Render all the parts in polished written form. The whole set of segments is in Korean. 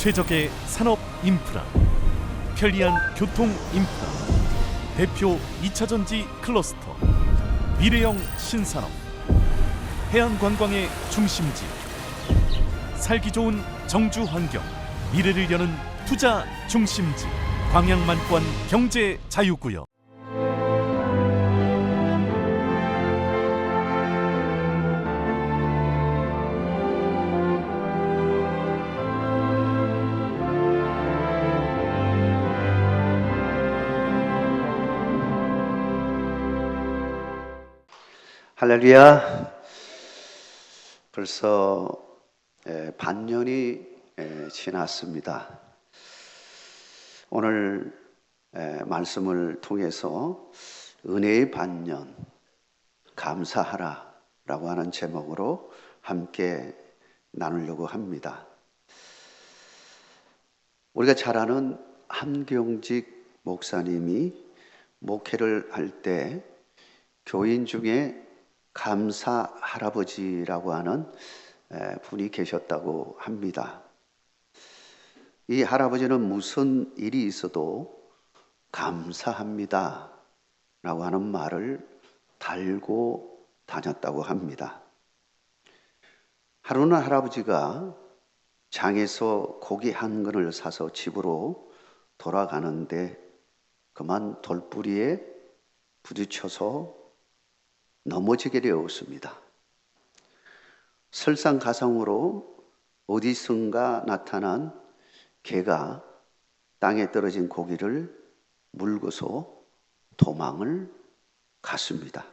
최적의 산업 인프라, 편리한 교통 인프라, 대표 2차전지 클러스터, 미래형 신산업, 해안관광의 중심지, 살기 좋은 정주 환경, 미래를 여는 투자 중심지, 광양만권 경제 자유구역. 할렐루야. 벌써 반년이 지났습니다. 오늘 말씀을 통해서 은혜의 반년 감사하라 라고 하는 제목으로 함께 나누려고 합니다. 우리가 잘 아는 한경직 목사님이 목회를 할 때 교인 중에 감사 할아버지라고 하는 분이 계셨다고 합니다. 이 할아버지는 무슨 일이 있어도 감사합니다 라고 하는 말을 달고 다녔다고 합니다. 하루는 할아버지가 장에서 고기 한 근을 사서 집으로 돌아가는데 그만 돌부리에 부딪혀서 넘어지게 되었습니다. 설상가상으로 어디선가 나타난 개가 땅에 떨어진 고기를 물고서 도망을 갔습니다.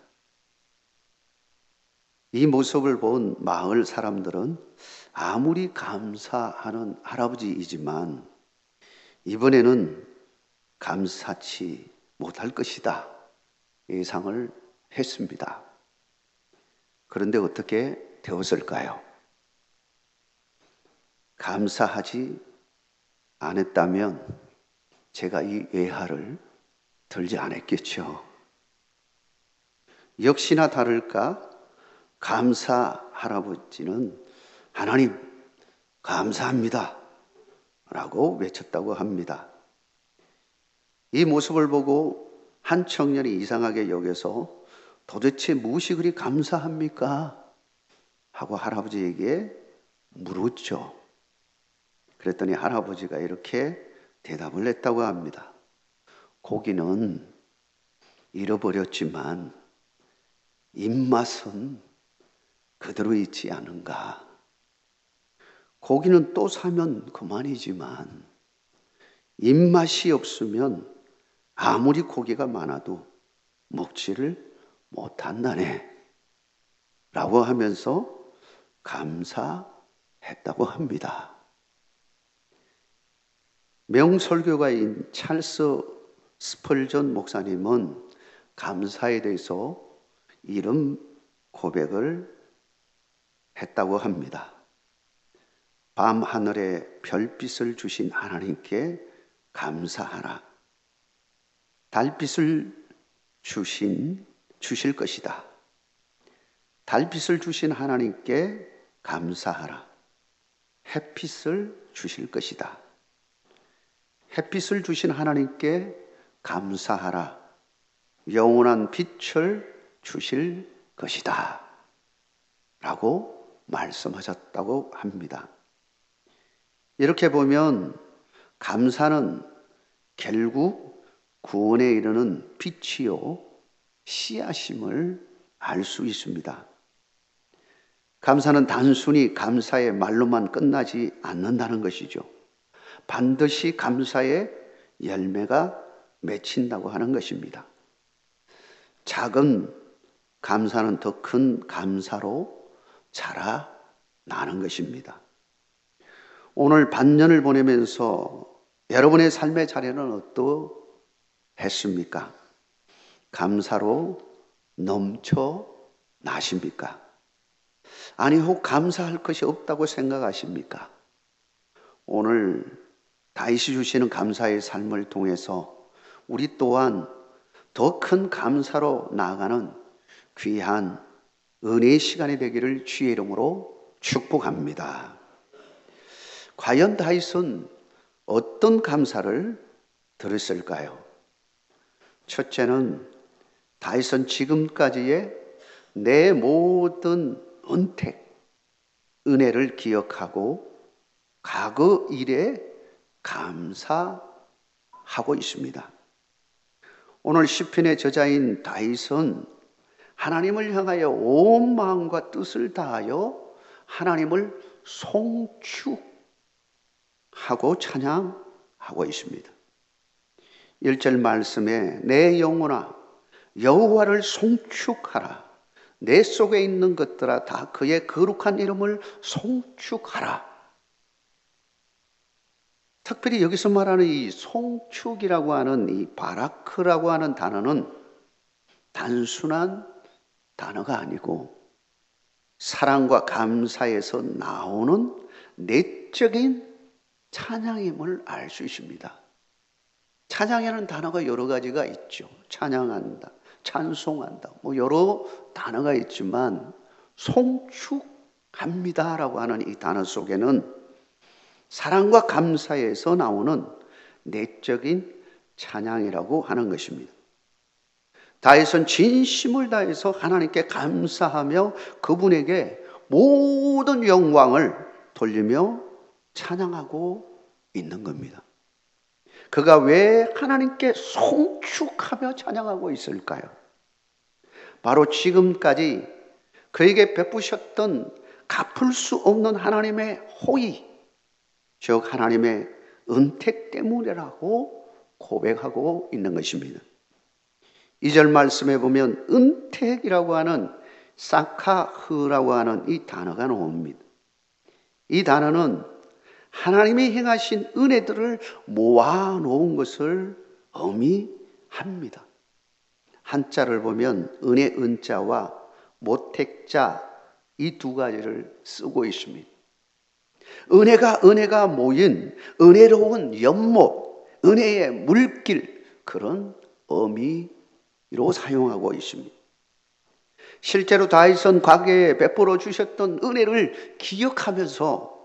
이 모습을 본 마을 사람들은 아무리 감사하는 할아버지이지만 이번에는 감사치 못할 것이다 예상을 했습니다. 그런데 어떻게 되었을까요? 감사하지 않았다면 제가 이 예화를 들지 않았겠죠. 역시나 다를까 감사 할아버지는 하나님 감사합니다 라고 외쳤다고 합니다. 이 모습을 보고 한 청년이 이상하게 여겨서 도대체 무엇이 그리 감사합니까? 하고 할아버지에게 물었죠. 그랬더니 할아버지가 이렇게 대답을 했다고 합니다. 고기는 잃어버렸지만 입맛은 그대로 있지 않은가. 고기는 또 사면 그만이지만 입맛이 없으면 아무리 고기가 많아도 먹지를 못한다네 라고 하면서 감사했다고 합니다. 명설교가인 찰스 스펄전 목사님은 감사에 대해서 이런 고백을 했다고 합니다. 밤 하늘에 별빛을 주신 하나님께 감사하라. 달빛을 주실 것이다. 달빛을 주신 하나님께 감사하라. 햇빛을 주실 것이다. 햇빛을 주신 하나님께 감사하라. 영원한 빛을 주실 것이다. 라고 말씀하셨다고 합니다. 이렇게 보면 감사는 결국 구원에 이르는 빛이요 씨앗임을 알 수 있습니다. 감사는 단순히 감사의 말로만 끝나지 않는다는 것이죠. 반드시 감사의 열매가 맺힌다고 하는 것입니다. 작은 감사는 더 큰 감사로 자라나는 것입니다. 오늘 반년을 보내면서 여러분의 삶의 자리는 어떠했습니까? 감사로 넘쳐나십니까? 아니 혹 감사할 것이 없다고 생각하십니까? 오늘 다윗이 주시는 감사의 삶을 통해서 우리 또한 더 큰 감사로 나아가는 귀한 은혜의 시간이 되기를 주의 이름으로 축복합니다. 과연 다윗은 어떤 감사를 드렸을까요? 첫째는 다윗은 지금까지의 내 모든 은택, 은혜를 기억하고 과거 일에 감사하고 있습니다. 오늘 시편의 저자인 다윗은 하나님을 향하여 온 마음과 뜻을 다하여 하나님을 송축하고 찬양하고 있습니다. 1절 말씀에 내 영혼아 여호와를 송축하라. 내 속에 있는 것들아 다 그의 거룩한 이름을 송축하라. 특별히 여기서 말하는 이 송축이라고 하는 이 바라크라고 하는 단어는 단순한 단어가 아니고 사랑과 감사에서 나오는 내적인 찬양임을 알 수 있습니다. 찬양이라는 단어가 여러 가지가 있죠. 찬양한다, 찬송한다, 여러 단어가 있지만 송축합니다라고 하는 이 단어 속에는 사랑과 감사에서 나오는 내적인 찬양이라고 하는 것입니다. 다윗은 진심을 다해서 하나님께 감사하며 그분에게 모든 영광을 돌리며 찬양하고 있는 겁니다. 그가 왜 하나님께 송축하며 찬양하고 있을까요? 바로 지금까지 그에게 베푸셨던 갚을 수 없는 하나님의 호의, 즉 하나님의 은택 때문이라고 고백하고 있는 것입니다. 2절 말씀에 보면 은택이라고 하는 사카흐라고 하는 이 단어가 나옵니다. 이 단어는 하나님이 행하신 은혜들을 모아놓은 것을 의미합니다. 한자를 보면 은혜 은자와 모택자 이 두 가지를 쓰고 있습니다. 은혜가 모인 은혜로운 연못, 은혜의 물길, 그런 의미로 사용하고 있습니다. 실제로 다윗은 과거에 베풀어 주셨던 은혜를 기억하면서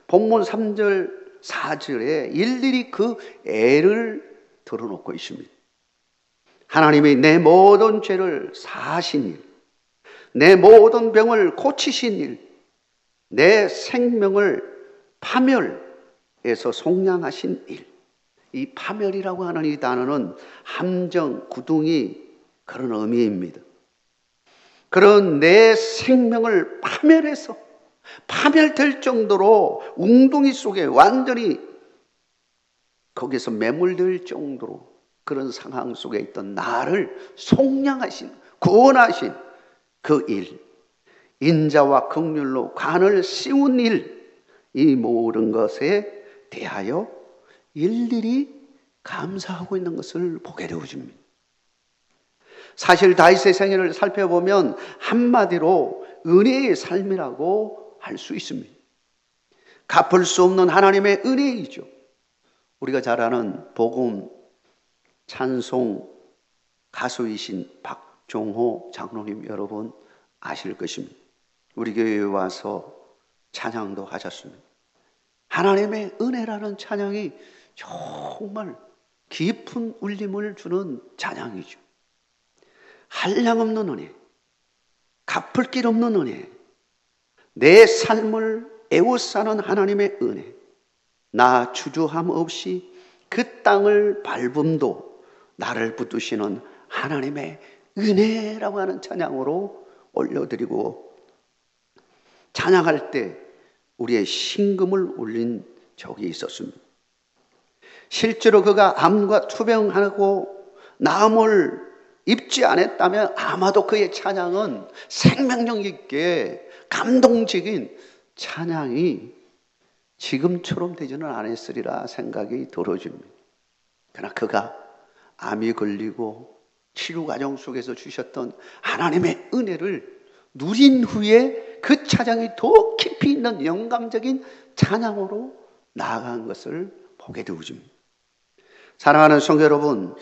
본문 3절, 4절에 일일이 그 애를 드러놓고 있습니다. 하나님이 내 모든 죄를 사하신 일, 내 모든 병을 고치신 일, 내 생명을 파멸에서 속량하신 일. 이 파멸이라고 하는 이 단어는 함정, 구둥이 그런 의미입니다. 그런 내 생명을 파멸해서 파멸될 정도로 웅둥이 속에 완전히 거기서 매몰될 정도로 그런 상황 속에 있던 나를 속량하신, 구원하신 그 일, 인자와 긍휼로 관을 씌운 일, 이 모든 것에 대하여 일일이 감사하고 있는 것을 보게 되어집니다. 사실 다윗의 생애를 살펴보면 한마디로 은혜의 삶이라고 할 수 있습니다. 갚을 수 없는 하나님의 은혜이죠. 우리가 잘 아는 복음 찬송 가수이신 박종호 장로님 여러분 아실 것입니다. 우리 교회에 와서 찬양도 하셨습니다. 하나님의 은혜라는 찬양이 정말 깊은 울림을 주는 찬양이죠. 한량없는 은혜, 갚을 길 없는 은혜, 내 삶을 애워싸는 하나님의 은혜, 나 주저함 없이 그 땅을 밟음도 나를 붙드시는 하나님의 은혜라고 하는 찬양으로 올려드리고 찬양할 때 우리의 심금을 울린 적이 있었습니다. 실제로 그가 암과 투병하고 나음을 입지 않았다면 아마도 그의 찬양은 생명력 있게 감동적인 찬양이 지금처럼 되지는 않았으리라 생각이 들어집니다. 그러나 그가 암이 걸리고 치료 과정 속에서 주셨던 하나님의 은혜를 누린 후에 그 찬양이 더 깊이 있는 영감적인 찬양으로 나아간 것을 보게 되어집니다. 사랑하는 성도 여러분,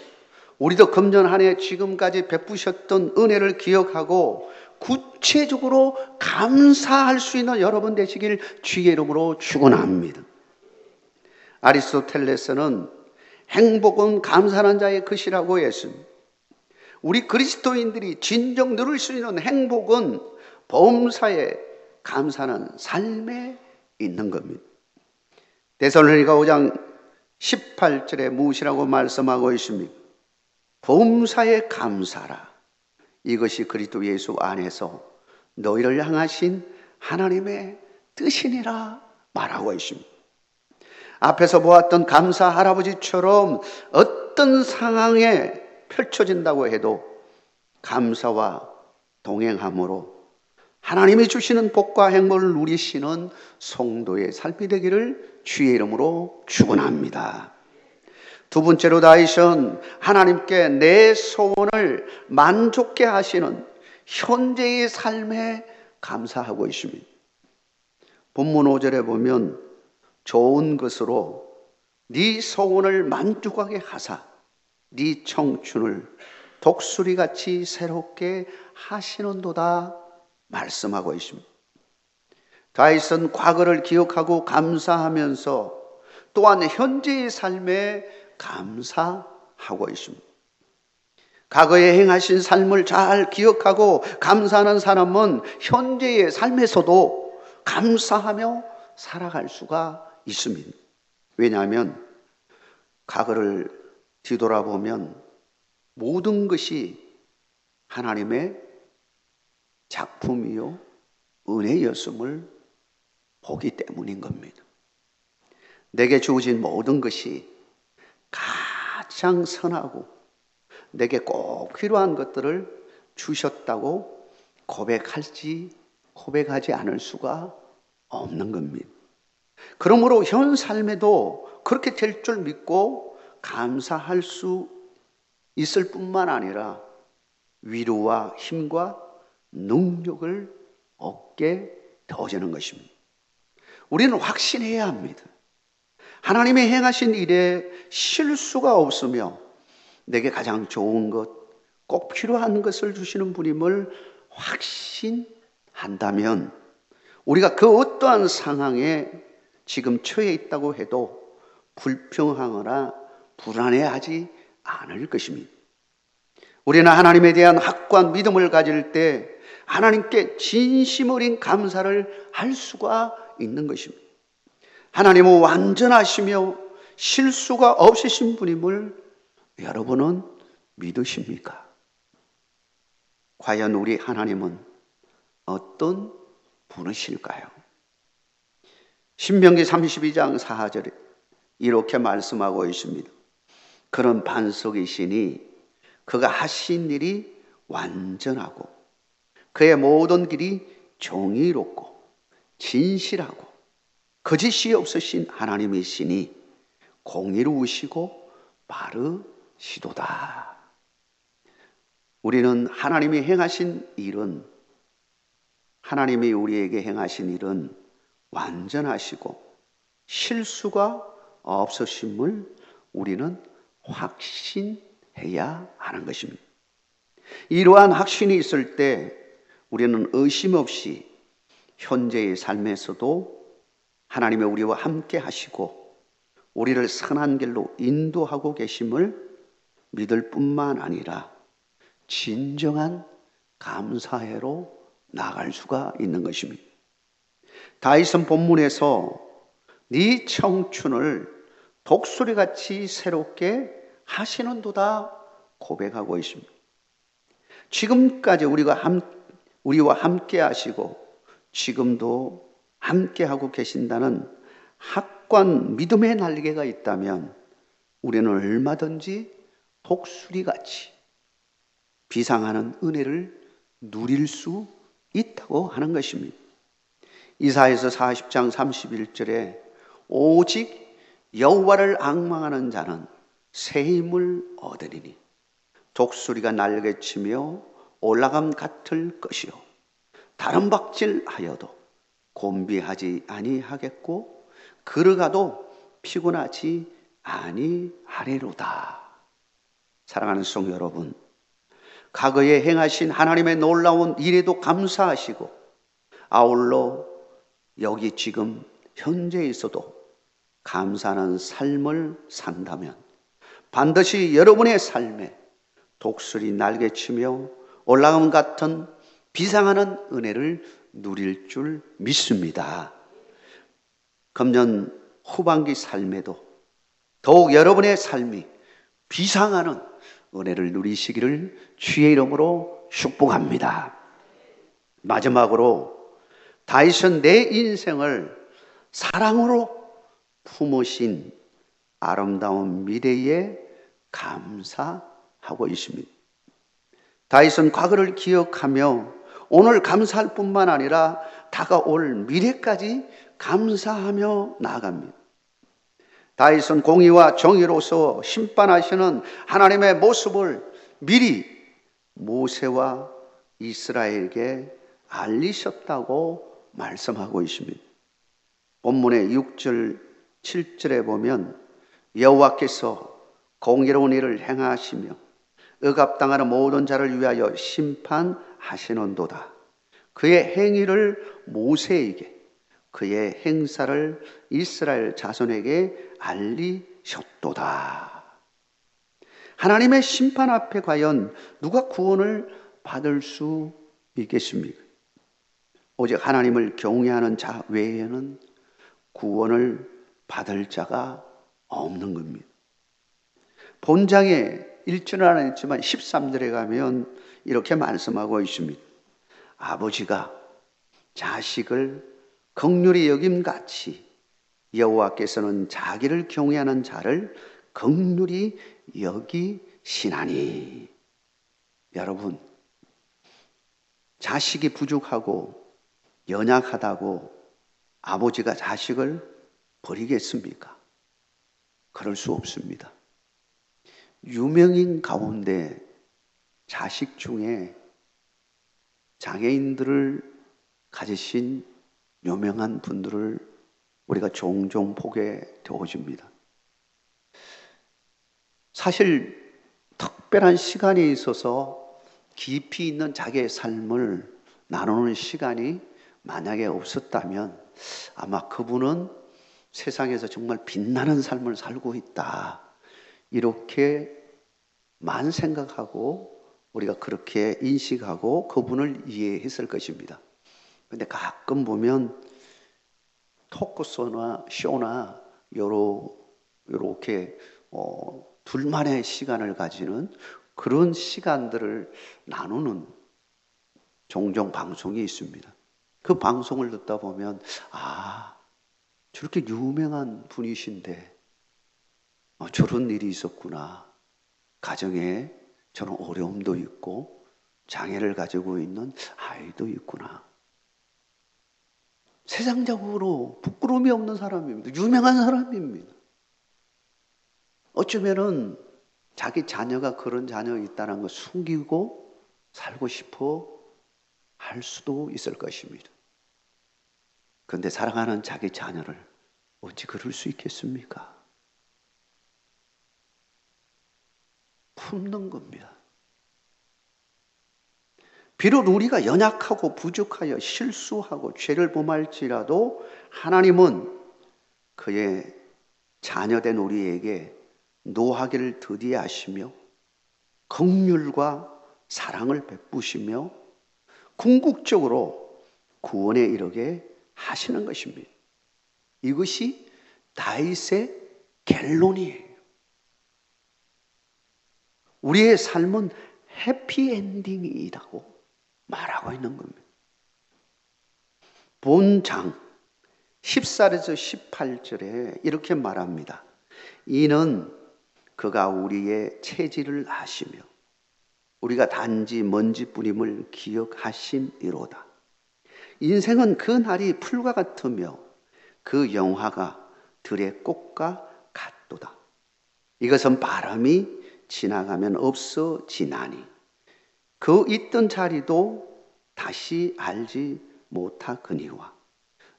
우리도 금년 한 해 지금까지 베푸셨던 은혜를 기억하고 구체적으로 감사할 수 있는 여러분 되시길 주의 이름으로 축원합니다. 아리스토텔레스는 행복은 감사하는 자의 것이라고 했습니다. 우리 그리스도인들이 진정 누릴 수 있는 행복은 범사에 감사하는 삶에 있는 겁니다. 데살로니가 5장 18절에 무엇이라고 말씀하고 있습니까? 범사에 감사라. 이것이 그리스도 예수 안에서 너희를 향하신 하나님의 뜻이니라 말하고 있습니다. 앞에서 보았던 감사 할아버지처럼 어떤 상황에 펼쳐진다고 해도 감사와 동행함으로 하나님이 주시는 복과 행복을 누리시는 성도의 삶이 되기를 주의 이름으로 축원합니다. 두 번째로 다이션 하나님께 내 소원을 만족케 하시는 현재의 삶에 감사하고 있습니다. 본문 5절에 보면 좋은 것으로 네 소원을 만족하게 하사 네 청춘을 독수리같이 새롭게 하시는도다 말씀하고 있습니다. 다윗은 과거를 기억하고 감사하면서 또한 현재의 삶에 감사하고 있습니다. 과거에 행하신 삶을 잘 기억하고 감사하는 사람은 현재의 삶에서도 감사하며 살아갈 수가 있습니다. 왜냐하면 과거를 뒤돌아보면 모든 것이 하나님의 작품이요 은혜였음을 보기 때문인 겁니다. 내게 주어진 모든 것이 가장 선하고 내게 꼭 필요한 것들을 주셨다고 고백하지 않을 수가 없는 겁니다. 그러므로 현 삶에도 그렇게 될 줄 믿고 감사할 수 있을 뿐만 아니라 위로와 힘과 능력을 얻게 되어지는 것입니다. 우리는 확신해야 합니다. 하나님이 행하신 일에 실수가 없으며 내게 가장 좋은 것, 꼭 필요한 것을 주시는 분임을 확신한다면 우리가 그 어떠한 상황에 지금 처해 있다고 해도 불평하거나 불안해하지 않을 것입니다. 우리는 하나님에 대한 확고한 믿음을 가질 때 하나님께 진심 어린 감사를 할 수가 있는 것입니다. 하나님은 완전하시며 실수가 없으신 분임을 여러분은 믿으십니까? 과연 우리 하나님은 어떤 분이실까요? 신명기 32장 4절에 이렇게 말씀하고 있습니다. 그런 반석이시니 그가 하신 일이 완전하고 그의 모든 길이 정의롭고 진실하고 거짓이 없으신 하나님이시니 공의로우시고 바르시도다. 우리는 하나님이 행하신 일은 하나님이 우리에게 행하신 일은 완전하시고 실수가 없으심을 우리는 확신해야 하는 것입니다. 이러한 확신이 있을 때 우리는 의심 없이 현재의 삶에서도 하나님의 우리와 함께 하시고 우리를 선한 길로 인도하고 계심을 믿을 뿐만 아니라 진정한 감사회로 나아갈 수가 있는 것입니다. 다윗은 본문에서 네 청춘을 독수리같이 새롭게 하시는도다 고백하고 있습니다. 지금까지 우리와 함께 하시고 지금도 함께 하고 계신다는 확고한 믿음의 날개가 있다면 우리는 얼마든지 독수리같이 비상하는 은혜를 누릴 수 있다고 하는 것입니다. 이사야서 40장 31절에 오직 여호와를 앙망하는 자는 새 힘을 얻으리니 독수리가 날개치며 올라감 같을 것이요 다른 박질하여도 곤비하지 아니하겠고 걸어가도 피곤하지 아니하리로다. 사랑하는 성도 여러분, 과거에 행하신 하나님의 놀라운 일에도 감사하시고 아울러 여기 지금 현재에서도 감사하는 삶을 산다면 반드시 여러분의 삶에 독수리 날개치며 올라감 같은 비상하는 은혜를 누릴 줄 믿습니다. 금년 후반기 삶에도 더욱 여러분의 삶이 비상하는 은혜를 누리시기를 주의 이름으로 축복합니다. 마지막으로 다윗은 내 인생을 사랑으로 품으신 아름다운 미래에 감사하고 있습니다. 다윗은 과거를 기억하며 오늘 감사할 뿐만 아니라 다가올 미래까지 감사하며 나아갑니다. 다윗은 공의와 정의로서 심판하시는 하나님의 모습을 미리 모세와 이스라엘에게 알리셨다고 말씀하고 있습니다. 본문의 6절, 7절에 보면 여호와께서 공의로운 일을 행하시며 억압당하는 모든 자를 위하여 심판하시는도다. 그의 행위를 모세에게, 그의 행사를 이스라엘 자손에게 알리셨도다. 하나님의 심판 앞에 과연 누가 구원을 받을 수 있겠습니까? 오직 하나님을 경외하는 자 외에는 구원을 받을 자가 없는 겁니다. 본장에 1절은 안 했지만 13절에 가면 이렇게 말씀하고 있습니다. 아버지가 자식을 긍휼히 여김같이 여호와께서는 자기를 경외하는 자를 긍휼히 여기시나니. 여러분, 자식이 부족하고 연약하다고 아버지가 자식을 버리겠습니까? 그럴 수 없습니다. 유명인 가운데 자식 중에 장애인들을 가지신 유명한 분들을 우리가 종종 보게 되어집니다. 사실 특별한 시간이 있어서 깊이 있는 자기의 삶을 나누는 시간이 만약에 없었다면 아마 그분은 세상에서 정말 빛나는 삶을 살고 있다, 이렇게만 생각하고 우리가 그렇게 인식하고 그분을 이해했을 것입니다. 그런데 가끔 보면 토크쇼나 쇼나 요렇게 둘만의 시간을 가지는 그런 시간들을 나누는 종종 방송이 있습니다. 그 방송을 듣다 보면 저렇게 유명한 분이신데 저런 일이 있었구나. 가정에 저런 어려움도 있고 장애를 가지고 있는 아이도 있구나. 세상적으로 부끄러움이 없는 사람입니다. 유명한 사람입니다. 어쩌면은 자기 자녀가 그런 자녀가 있다는 걸 숨기고 살고 싶어 할 수도 있을 것입니다. 그런데 사랑하는 자기 자녀를 어찌 그럴 수 있겠습니까? 품는 겁니다. 비록 우리가 연약하고 부족하여 실수하고 죄를 범할지라도 하나님은 그의 자녀된 우리에게 노하기를 더디하시며 긍휼과 사랑을 베푸시며 궁극적으로 구원에 이르게 하시는 것입니다. 이것이 다윗의 결론이에요. 우리의 삶은 해피엔딩이라고 말하고 있는 겁니다. 본장 14절에서 18절에 이렇게 말합니다. 이는 그가 우리의 체질을 아시며 우리가 단지 먼지뿐임을 기억하심이로다. 인생은 그 날이 풀과 같으며 그 영화가 들의 꽃과 같도다. 이것은 바람이 지나가면 없어지나니 그 있던 자리도 다시 알지 못하거니와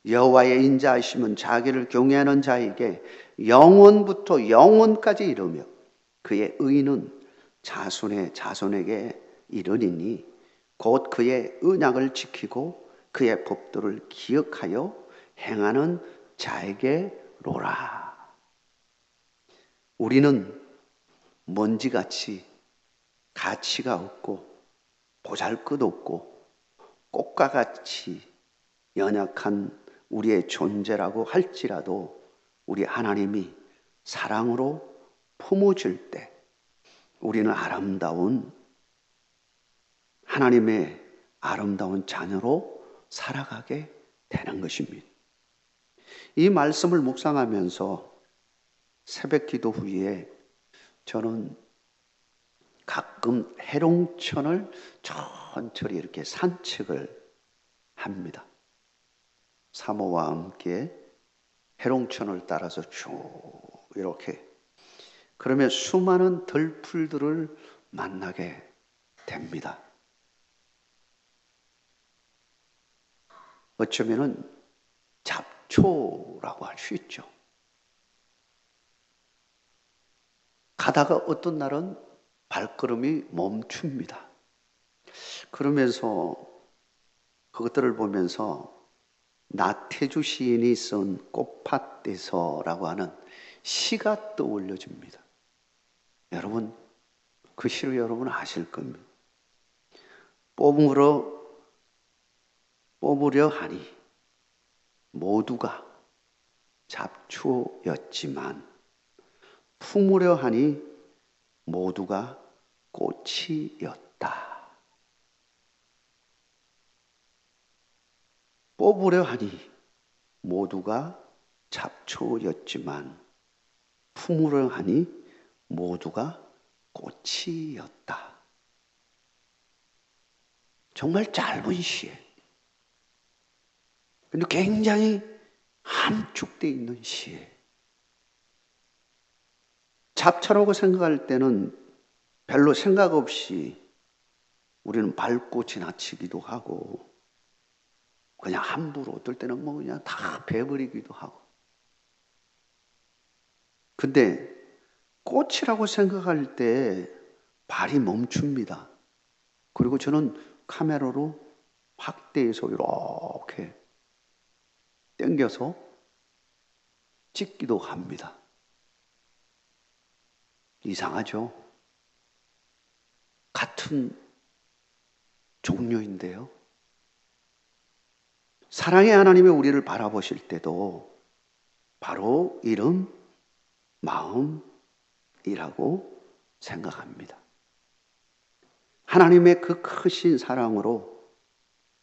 여호와의 인자하심은 자기를 경외하는 자에게 영원부터 영원까지 이르며 그의 의는 자손의 자손에게 이르리니 곧 그의 언약을 지키고 그의 법도를 기억하여 행하는 자에게로라. 우리는 먼지같이 가치가 없고 보잘것없고 꽃과 같이 연약한 우리의 존재라고 할지라도 우리 하나님이 사랑으로 품어줄 때 우리는 아름다운 하나님의 아름다운 자녀로 살아가게 되는 것입니다. 이 말씀을 묵상하면서 새벽 기도 후에 저는 가끔 해롱천을 천천히 이렇게 산책을 합니다. 사모와 함께 해롱천을 따라서 쭉 이렇게, 그러면 수많은 들풀들을 만나게 됩니다. 어쩌면은 잡초라고 할 수 있죠. 가다가 어떤 날은 발걸음이 멈춥니다. 그러면서 그것들을 보면서 나태주 시인이 쓴 꽃밭에서라고 하는 시가 떠올려집니다. 여러분, 그 시를 여러분 아실 겁니다. 뽑으려 하니 모두가 잡초였지만 품으려 하니 모두가 꽃이었다. 뽑으려 하니 모두가 잡초였지만 품으려 하니 모두가 꽃이었다. 정말 짧은 시에, 근데 굉장히 함축되어 있는 시에, 잡초라고 생각할 때는 별로 생각 없이 우리는 밟고 지나치기도 하고 그냥 함부로 어떨 때는 뭐 그냥 다 베버리기도 하고. 근데 꽃이라고 생각할 때 발이 멈춥니다. 그리고 저는 카메라로 확대해서 이렇게 당겨서 찍기도 합니다. 이상하죠? 같은 종류인데요. 사랑의 하나님이 우리를 바라보실 때도 바로 이런 마음이라고 생각합니다. 하나님의 그 크신 사랑으로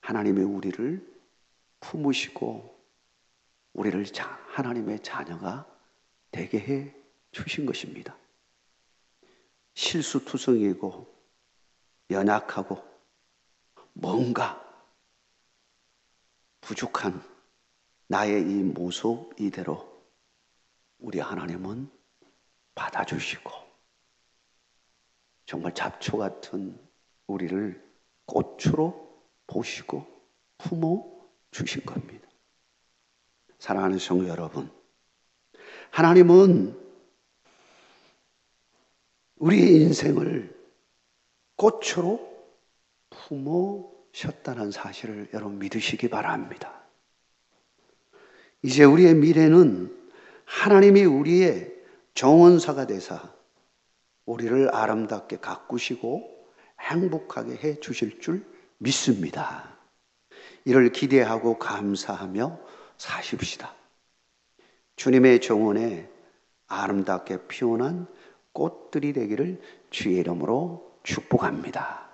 하나님이 우리를 품으시고 우리를 하나님의 자녀가 되게 해 주신 것입니다. 실수투성이고 연약하고 뭔가 부족한 나의 이 모습 이대로 우리 하나님은 받아주시고 정말 잡초 같은 우리를 꽃으로 보시고 품어 주신 겁니다. 사랑하는 성도 여러분, 하나님은 우리의 인생을 꽃으로 품으셨다는 사실을 여러분 믿으시기 바랍니다. 이제 우리의 미래는 하나님이 우리의 정원사가 되사 우리를 아름답게 가꾸시고 행복하게 해 주실 줄 믿습니다. 이를 기대하고 감사하며 사십시다. 주님의 정원에 아름답게 피어난 꽃들이 되기를 주의 이름으로 축복합니다.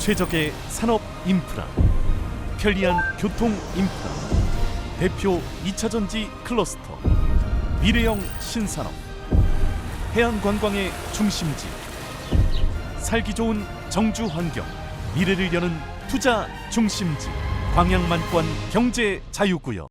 최적의 산업 인프라, 편리한 교통 인프라, 대표 2차전지 클러스터, 미래형 신산업, 해안관광의 중심지, 살기 좋은 정주 환경, 미래를 여는 투자 중심지, 광양만권 경제 자유구역.